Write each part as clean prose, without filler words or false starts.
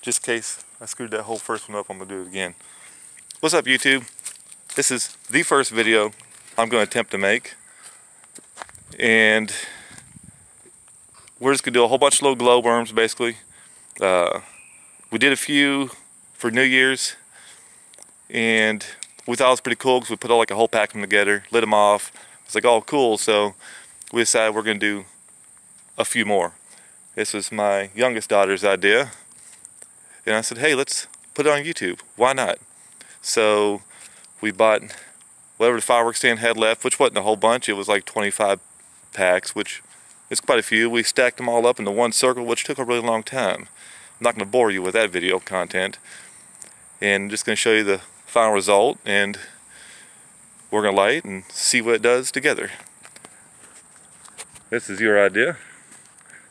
just in case I screwed that whole first one up, I'm gonna do it again. What's up, YouTube? This is the first video I'm gonna attempt to make, and we're just gonna do a whole bunch of little glowworms, basically. We did a few for New Year's, and we thought it was pretty cool because we put like a whole pack of them together, lit them off. It's like, oh, cool. So we decided we're gonna do a few more. This was my youngest daughter's idea, and I said, hey, let's put it on YouTube. Why not? So we bought whatever the fireworks stand had left, which wasn't a whole bunch. It was like 25 packs, which is quite a few. We stacked them all up into one circle, which took a really long time. I'm not going to bore you with that video content, and I'm just going to show you the final result, and we're going to light and see what it does together. This is your idea.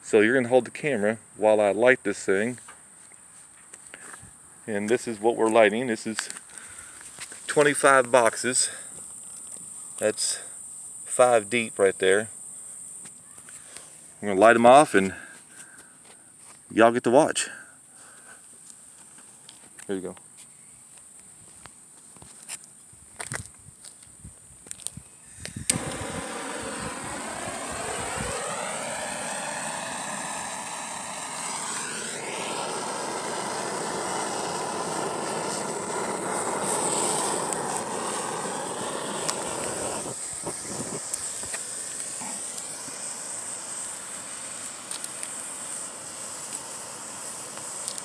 So you're going to hold the camera while I light this thing. And this is what we're lighting. This is 25 boxes. That's 5 deep right there. I'm going to light them off and y'all get to watch. Here you go.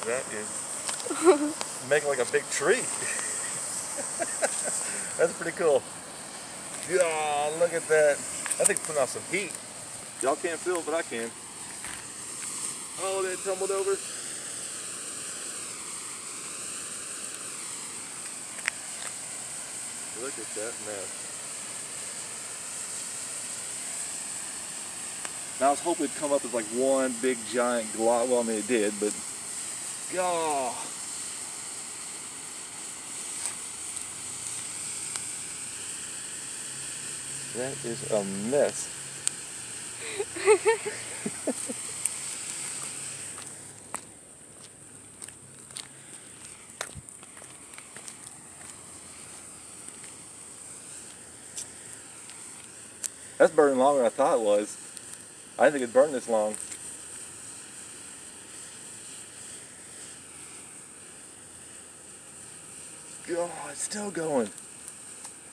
That is making like a big tree. That's pretty cool. Oh, look at that. That thing's putting off some heat. Y'all can't feel it, but I can. Oh, that tumbled over. Look at that mess. Now I was hoping it'd come up as like one big giant glob. Well, I mean it did, but God. That is a mess. That's burning longer than I thought it was. I didn't think it'd burn this long. Oh, it's still going.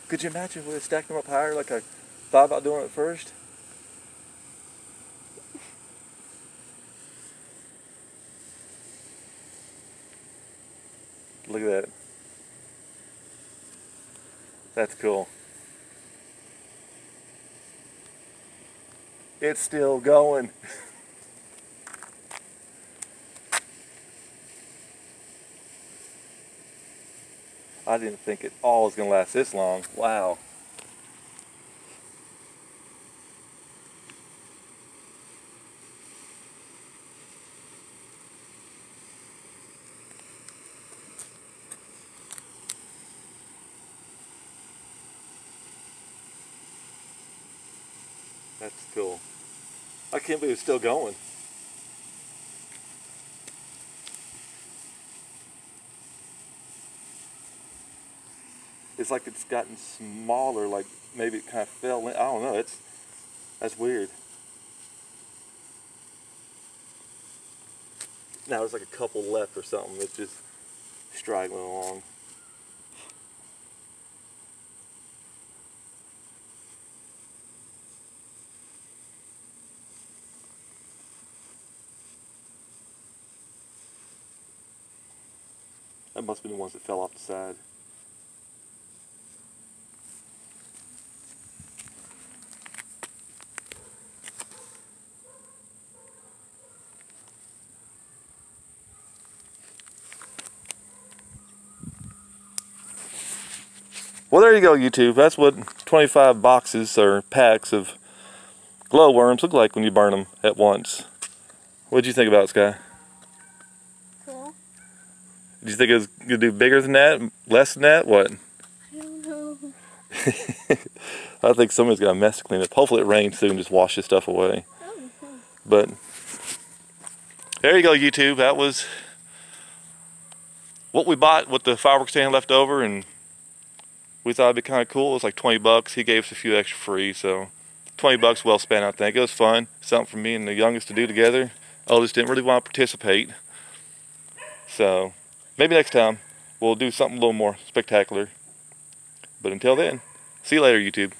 Could you imagine if we had stacked them up higher like I thought about doing it first? Look at that. That's cool. It's still going. I didn't think it all was going to last this long. Wow. That's cool. I can't believe it's still going. It's like it's gotten smaller, like maybe it kind of fell in. I don't know, that's weird. Now there's like a couple left or something that's just straggling along. That must have been the ones that fell off the side. Well, there you go, YouTube. That's what 25 boxes or packs of glowworms look like when you burn them at once. What did you think about it, Sky? Cool. Did you think it was going to do bigger than that? Less than that? What? I don't know. I think somebody's got a mess to clean up. Hopefully it rains soon and just wash this stuff away. Oh, cool. But there you go, YouTube. That was what we bought with the fireworks stand left over, and we thought it'd be kind of cool. It was like 20 bucks. He gave us a few extra free, so 20 bucks well spent, I think. It was fun. Something for me and the youngest to do together. Oldest didn't really want to participate. So maybe next time we'll do something a little more spectacular. But until then, see you later, YouTube.